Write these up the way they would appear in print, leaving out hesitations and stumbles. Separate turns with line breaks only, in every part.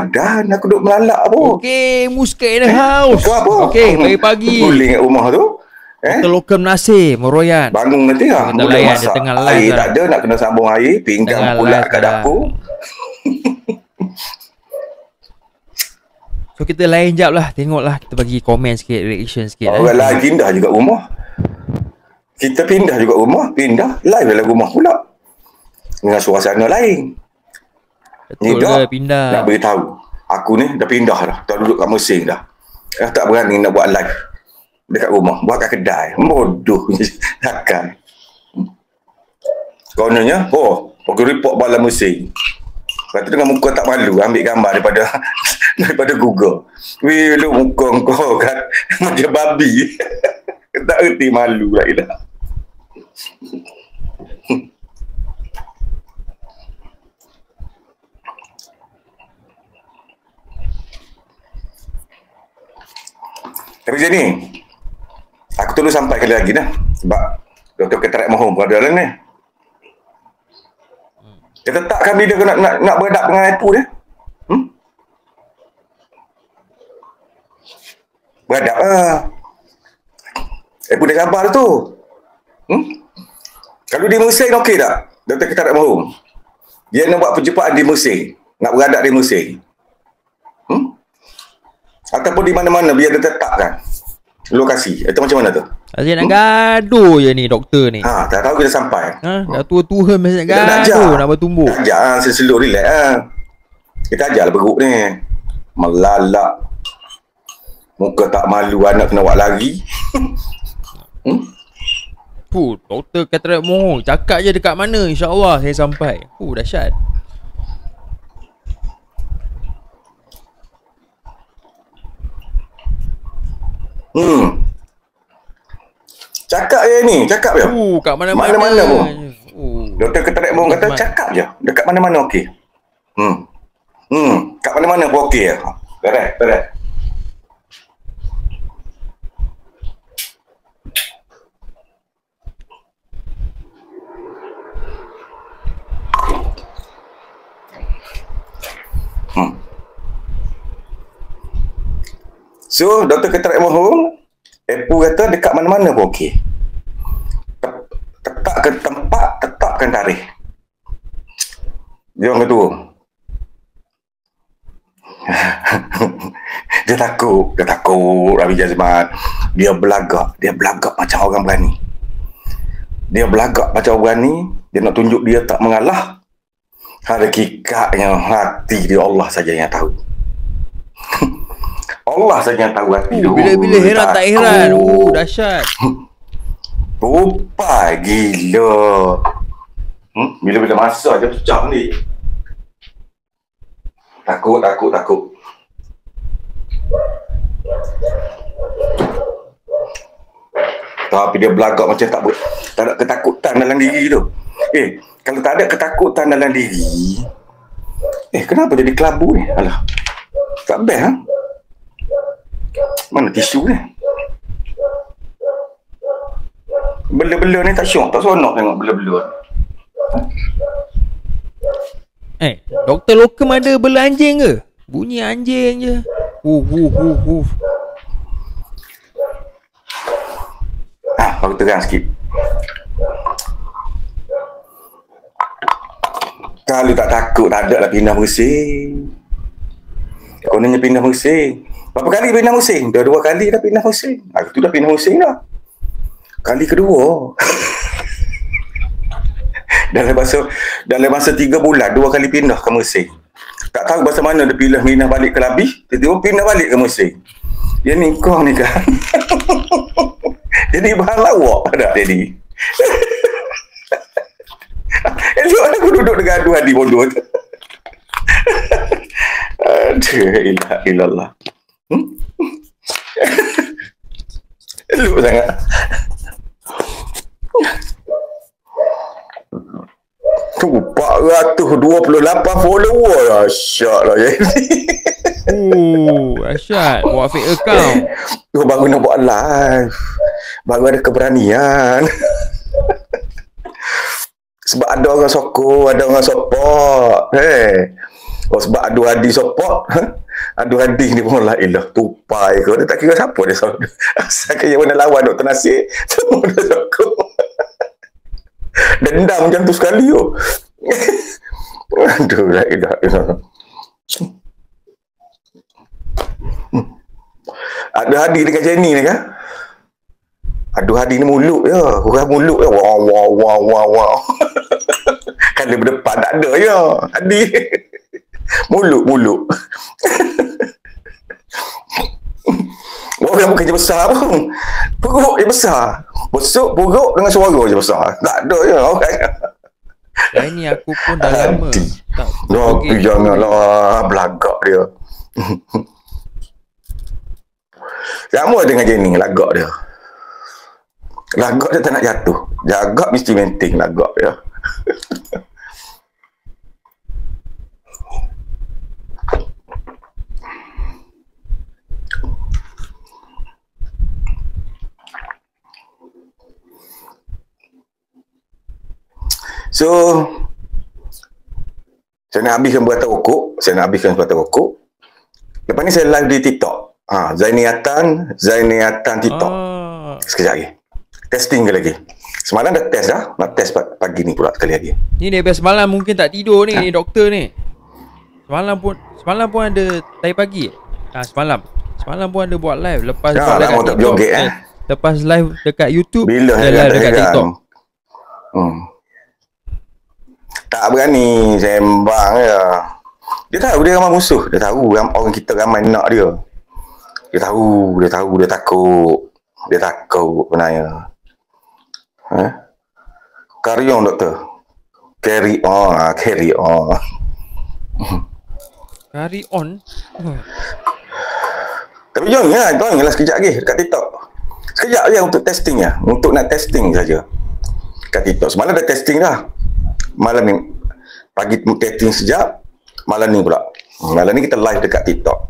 badan. Aku duduk melalak apa.
Okay, Muscat in the house.
Apa?
Okay, pagi-pagi.
Guling kat rumah tu.
Kita Lokem Nasir, Meroyan.
Bangun nanti lah.
Kita
Mula
layan,
masak.
dia tengah
Air
live
tak ada. Nak kena sambung air. Pinggang
Tengah
pula
live
kat dapur.
So kita lain jap lah. Tengoklah. Kita bagi komen sikit, reaction sikit.
Orang lain pindah juga rumah. Kita pindah juga rumah. Pindah. Live dalam rumah pula. Dengan suasana lain.
Betul ke pindah?
Nak beritahu. Aku ni dah pindah dah. Tak duduk kat Mesir dah. Tak berani nak buat live dekat rumah. Buat kat kedai. Bodoh. Takkan. Kononnya, pergi report bala Mesir. Lepas tu dengan muka tak malu. Ambil gambar daripada Google. Weh, lu muka kau kan. Macam babi. Tak erti malu lagi dah. Tapi macam ni, aku terus sampai kali lagi dah. Sebab Dr. Ketarak Mahum pun ada lah ni. Dia tetapkan bila kau nak beradab dengan Ipu dia. Beradab lah. Ipu dia sabar tu. Kalau di Mesir okey tak? Dr. Ketarak Mahum. Dia nak buat perjumpaan di Mesir. Nak beradab di Mesir. Ataupun di mana-mana biar dia tetapkan lokasi. Itu macam mana tu?
Asyik nak gaduh je ni doktor ni.
Tak tahu kita sampai.
Dah tua-tua masih nak gaduh, nak bertumbuk.
Ajar seselur relax Kita ajarlah beruk ni. Melalak. Muka tak malu anak kena buat lari.
Doktor Ketarak Mahum. Cakap je dekat mana, insya-Allah saya sampai. Dahsyat.
Cakap je ni, cakap je.
Kat mana-mana.
Mana-mana pun. Dr. Ketarak Mahum kata cakap je. Dekat mana-mana okey. Kat mana-mana pun okey. Beres. So, Dr. Ketarak Mahum, Ipu kata dekat mana-mana pun okey. Tetapkan tempat, tetapkan tarikh. Dia orang kata dia takut Rabi Jazman. Dia belagak macam orang berani. Dia nak tunjuk dia tak mengalah. Hakikatnya hati dia Allah saja yang tahu. Allah saja yang tahu hati dia.
Bila-bila heran tak heran. Dahsyat.
Rupai gila. Bila-bila masa je pecah ni. Takut. Tapi dia belagak macam tak ada ketakutan dalam diri tu. Kalau tak ada ketakutan dalam diri, kenapa jadi kelabu ni? Alah. Tak best Mana tisu ni? Bela-bela ni tak syok, tak seronok tengok bela-bela.
Doktor Lokem ada bela anjing ke? Bunyi anjing je.
Baru terang sikit. Kalau tak takut, tak ada lah pindah Mesir. Kononnya pindah Mesir. Berapa kali pindah Mesir? Dah 2 kali dah pindah Mesir. Aku tu dah pindah Mesir dah. Kali kedua. dalam masa 3 bulan 2 kali pindah ke Mesir. Tak tahu bahasa mana dia pindah balik ke Labih, tiba-tiba pindah balik ke Mesir. Dia ni kau ni kan. Jadi bahan lawak pada jadi. Elok aku duduk dengan aduh hadi bodoh tu. Aduh, ilallah. Elok sangat. Tu 428 follower lah. Asyik lah jadi.
Asyik. Buat fake account.
Tu baru nak buat live. Baru ada keberanian. Sebab ada orang sokong, ada orang support. Oh, sebab adu hadi support. Adu hadi ni pun lah ilah tupai ke. Dia tak kira siapa dia sokong. Asalkan yang mana lawan Dr. Nasir, semua dia sokong. Dendam macam tu sekali tu. Aduh, la ilah ilah. Adu hadi dekat Jenny ni kan? Adu hadi ni mulut je. Orang mulut je. Wow. Kan dia berdepan tak ada je. Hadi. Mulut. Orang bukan je besar pun. Perut je besar. Besuk perut dengan suara je besar. Tak ada je orang.
Ini aku pun dah lama tak
Tapi janganlah belagak dia. Sama dengan Jenny, lagak dia. Lagak dia tak nak jatuh. Jaga mesti maintain lagak dia. So, saya nak habiskan batang rokok. Lepas ni saya live di TikTok. Zaini Atan TikTok. Sekejap lagi. Testing ke lagi. Semalam dah test dah. Nak test pagi ni pula sekali lagi.
Ni daripada semalam mungkin tak tidur ni, ni doktor ni. Semalam pun ada tadi pagi. Semalam pun ada buat live. Lepas buat live kat TikTok. Lepas live dekat YouTube,
bila
live dekat TikTok.
Tak berani sembang je. Dia tahu dia ramai musuh. Dia tahu orang kita ramai nak dia. Dia tahu, dia takut. Dia takut sebenarnya. Carry on, doktor. Carry on. Carry on? Tapi janganlah sekejap lagi dekat TikTok. Sekejap je untuk testing ya. Untuk nak testing saja. Kat TikTok. Semalam dah testing dah. Malam ni pagi testing sekejap. Malam ni pula. Malam ni kita live dekat TikTok.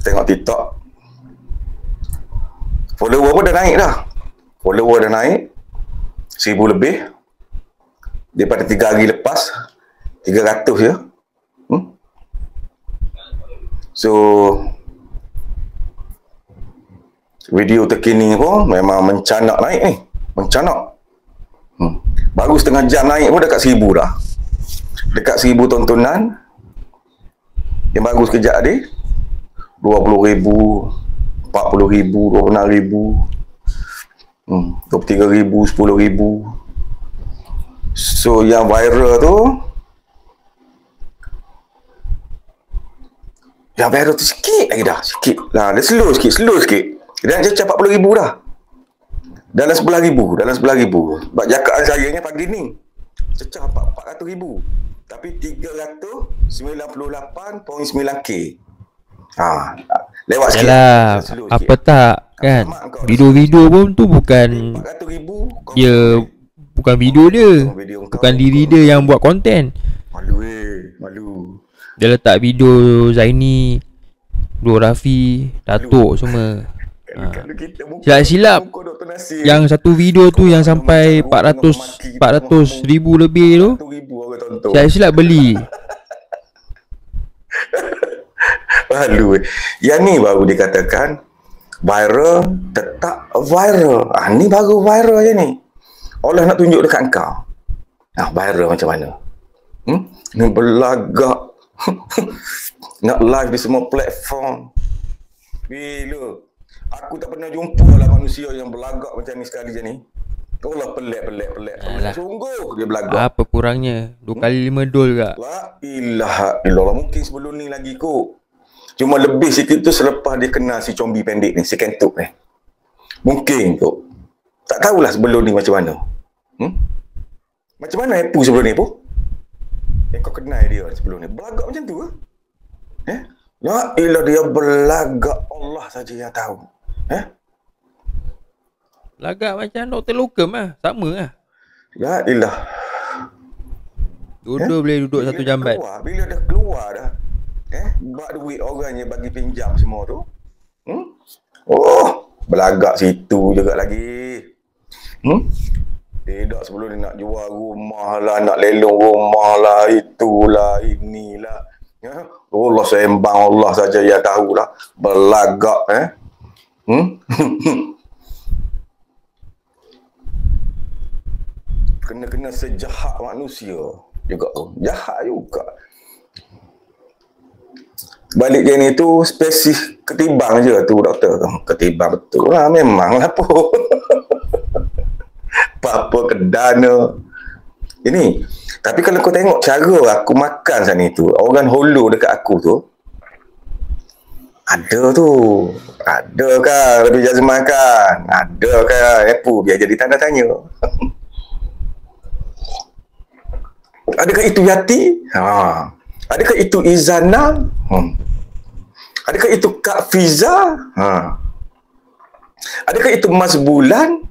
Tengok TikTok. Follower pun dah naik dah. 1000 lebih. Daripada 3 hari lepas 300 je. So video terkini pun memang mencanak naik ni. Baru setengah jam naik pun dekat 1000 dah. Dekat 1000 tontonan. Yang baru sekejap tadi 20,000, 40,000, 26,000, 23,000, 10,000. So yang viral tu sikit lagi dah. Sikit lah. Dia slow sikit. Dia nak cecah 40,000 dah. Dalam 11,000. Sebab jakaan saya ni pagi ni cecah 400,000. Tapi 398.9k. Lewat sikit.
Yalah, apa tak kan. Video-video pun tu bukan dia, bukan video dia. Bukan diri dia yang buat konten.
Malu.
Dia letak video Zaini, Dua Rafi, Datuk semua. Silap-silap yang satu video tu yang sampai 400,000 lebih tu, silap-silap beli.
Malu. Yang ni baru dikatakan viral, tetap viral. Ni baru viral je ni. Allah nak tunjuk dekat kau. Viral macam mana? Ni belagak. Nak live di semua platform. Bila aku tak pernah jumpa lah manusia yang belagak macam ni sekali je ni. Allah, pelik. Sungguh dia belagak.
Apa kurangnya? 2 kali 5 dol juga.
La ilaha illallah. Mungkin sebelum ni lagi kot. Cuma lebih sikit tu selepas dia kenal si combi pendek ni, si Kentuk ni. Mungkin kot. Tak tahulah sebelum ni macam mana. Macam mana Epu sebelum ni, Epu? Kau kenal dia sebelum ni. Belagak macam tu ke? La ilah, dia belagak. Allah saja yang tahu.
Lagak macam Dr. Lokem lah. Sama lah.
La ilah.
Duduk boleh duduk satu jambat.
Bila dah keluar dah. Buat duit orang yang bagi pinjam semua tu. Belagak situ juga lagi. Tidak sebelum dia nak jual rumah lah, nak lelong rumah lah, itulah, inilah. Ya? Allah sembang Allah saja yang tahulah. Belagak Kena sejahat manusia juga tu. Jahat juga. Balik dia ni tu spesif ketimbang je tu doktor. Ketimbang betul lah, memang lah pun. Apa kedana. Ini. Tapi kalau kau tengok cara aku makan sana tu, orang holo dekat aku tu, ada tu. Ada kan lebih jazman kan? Ada kan? Apa? Biar jadi tanda tanya. Adakah itu Yati? Adakah itu Izana? Adakah itu Kak Fiza? Adakah itu Mas Bulan?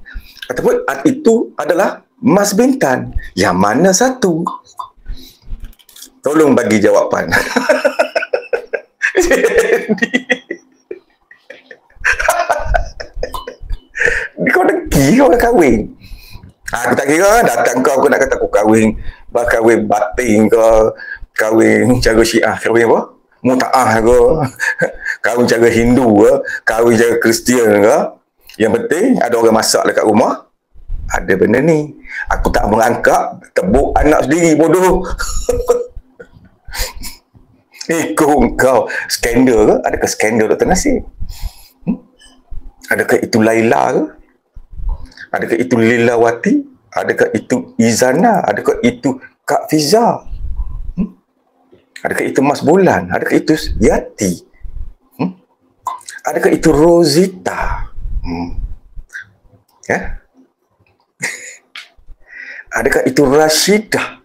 Ataupun itu adalah Mas Bintan? Yang mana satu? Tolong bagi jawapan. Kau dengki kau nak kahwin? Aku tak kira datang kau nak kata aku kahwin. Kahwin batin ke, kahwin cara Syiah, kahwin apa? Muta'ah ke, kahwin cara Hindu ke, kahwin cara Kristian ke. Yang penting ada orang masak dekat rumah. Ada benda ni. Aku tak merangkak, tebuk anak sendiri bodoh. Kau skandal ke? Adakah skandal Dr. Nasir? Adakah itu Laila ke? Adakah itu Lilawati? Adakah itu Izana? Adakah itu Kak Fiza? Adakah itu Mas Bulan? Adakah itu Yati? Adakah itu Rosita? Ya? Adakah itu Rashidah?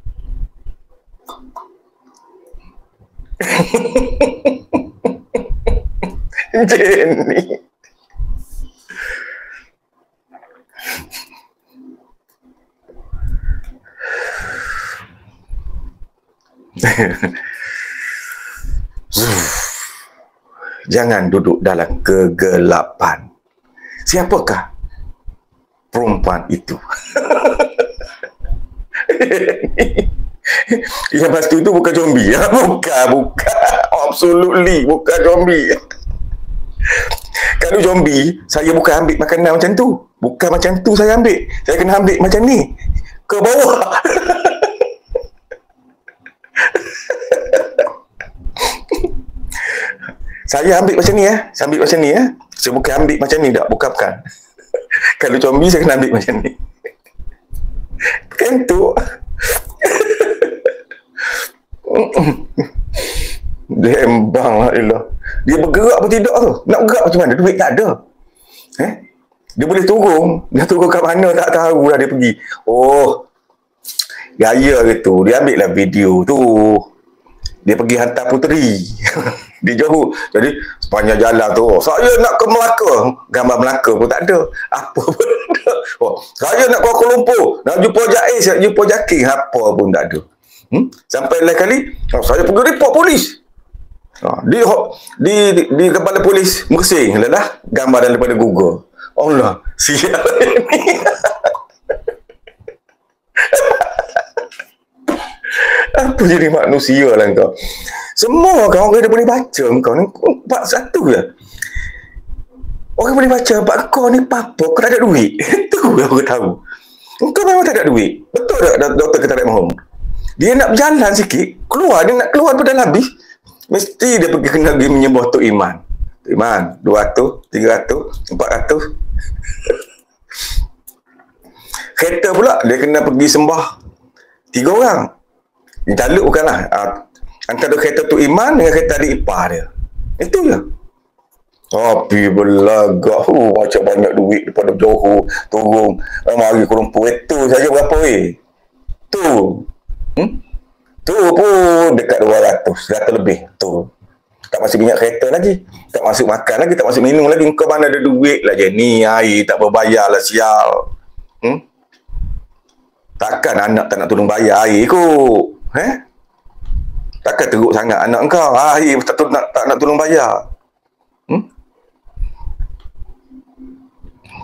Jenny. Jangan duduk dalam kegelapan. Siapakah perempuan itu? Yang pasti itu bukan zombie. Bukan. Absolutely bukan zombie. Kalau zombie, saya bukan ambil makanan macam tu. Bukan macam tu saya ambil. Saya kena ambil macam ni. Ke bawah. Saya ambil macam ni Saya ambil macam ni Saya bukan ambil macam ni tak. Bukan. Kalau zombie saya kena ambil macam ni. Kan tu. Dembang lah ilah. Dia bergerak apa tidak tu? Nak bergerak macam mana? Duit tak ada. Dia boleh turun. Dia turun kat mana tak tahu lah dia pergi. Oh. Gaya gitu. Dia ambil lah video tu. Dia pergi hantar puteri. Di Johor. Jadi sepanjang jalan tu, saya nak ke Melaka. Gambar Melaka pun tak ada. Apa pun tak ada. Saya nak ke Kuala Lumpur. Nak jumpa Jais, nak jumpa Jaking. Apa pun tak ada. Sampai lain kali, saya pergi report polis. Di kepala polis Mersing lah gambar daripada Google. Allah, sial ni. Apa jadi manusia lah kau? Semua orang boleh baca kau ni. 41 je. Orang boleh baca kau ni apa-apa, kau tak ada duit. Itu aku tahu. Kau memang tak ada duit. Betul tak Dr. Ketarik Mahum? Dia nak berjalan sikit, dia nak keluar pada habis. Mesti dia pergi kena pergi menyembah Tok Iman. Tok Iman, 200, 300, 400. Kereta pula, dia kena pergi sembah 3 orang. Jaluk bukanlah. Antara kereta Tok Iman dengan kereta adik ipar dia. Itu je. Tapi belagak. Macam banyak duit daripada Johor. Turun. Mari Kuala Lumpur. Itu saja berapa Tu. Tu pun dekat 200 lebih. Tu. Tak masuk minyak kereta lagi. Tak masuk makan lagi. Tak masuk minum lagi. Kau mana ada duit lah je. Ni air tak berbayar lah sial. Takkan anak tak nak tolong bayar air kot. Takkan teruk sangat anak kau. Air tak nak tolong bayar.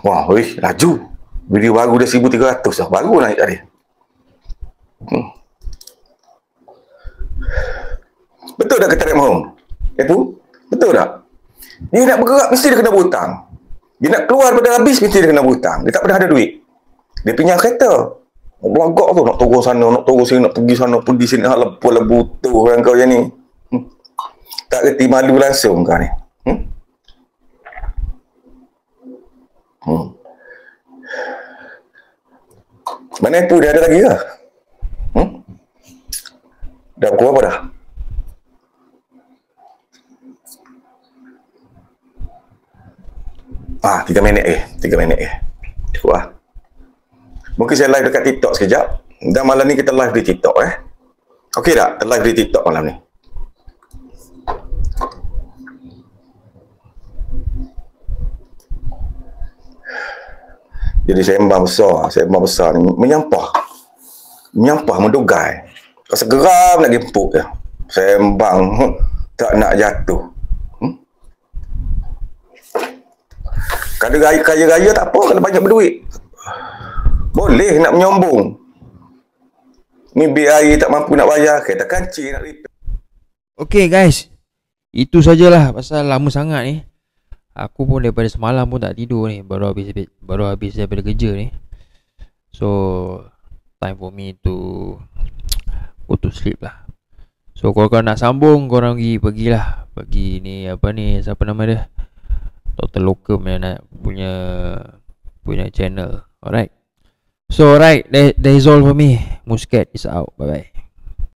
Wah, laju. Video baru dah 1,300 dah. Baru naik tadi. Betul tak kata Red Mahong? Betul tak? Dia nak bergerak mesti dia kena berhutang. Dia nak keluar pada habis mesti dia kena berhutang. Dia tak pernah ada duit. Dia pinjam kereta. Belagak tu nak turun sana, nak turun sini, nak pergi sana, pergi sini. Lepas lah butuh orang kau yang ni. Tak reti malu langsung kau ni. Mana itu dia ada lagi ke? Dah pukul apa dah? Ah, 3 minit cukup lah. Mungkin saya live dekat TikTok sekejap. Dan malam ni kita live di TikTok Okey tak? Kita live di TikTok malam ni. Jadi sembang besar ni menyampah mendugai. Rasa geram nak gempuk je. Sembang tak nak jatuh. Kalau kaya-raya tak apa, kalau banyak berduit boleh nak menyombong. Ni bil air tak mampu nak bayar, kereta kancing nak repair.
Okay guys, itu sajalah pasal lama sangat ni. Aku pun daripada semalam pun tak tidur ni. Baru habis daripada kerja ni. So time for me to go to sleep lah. So kalau korang nak sambung, korang pergilah. Pergi ni apa ni, siapa nama dia, Dr. Lokum yang nak punya channel. Alright. So alright, that is all for me. Muscat is out. Bye bye.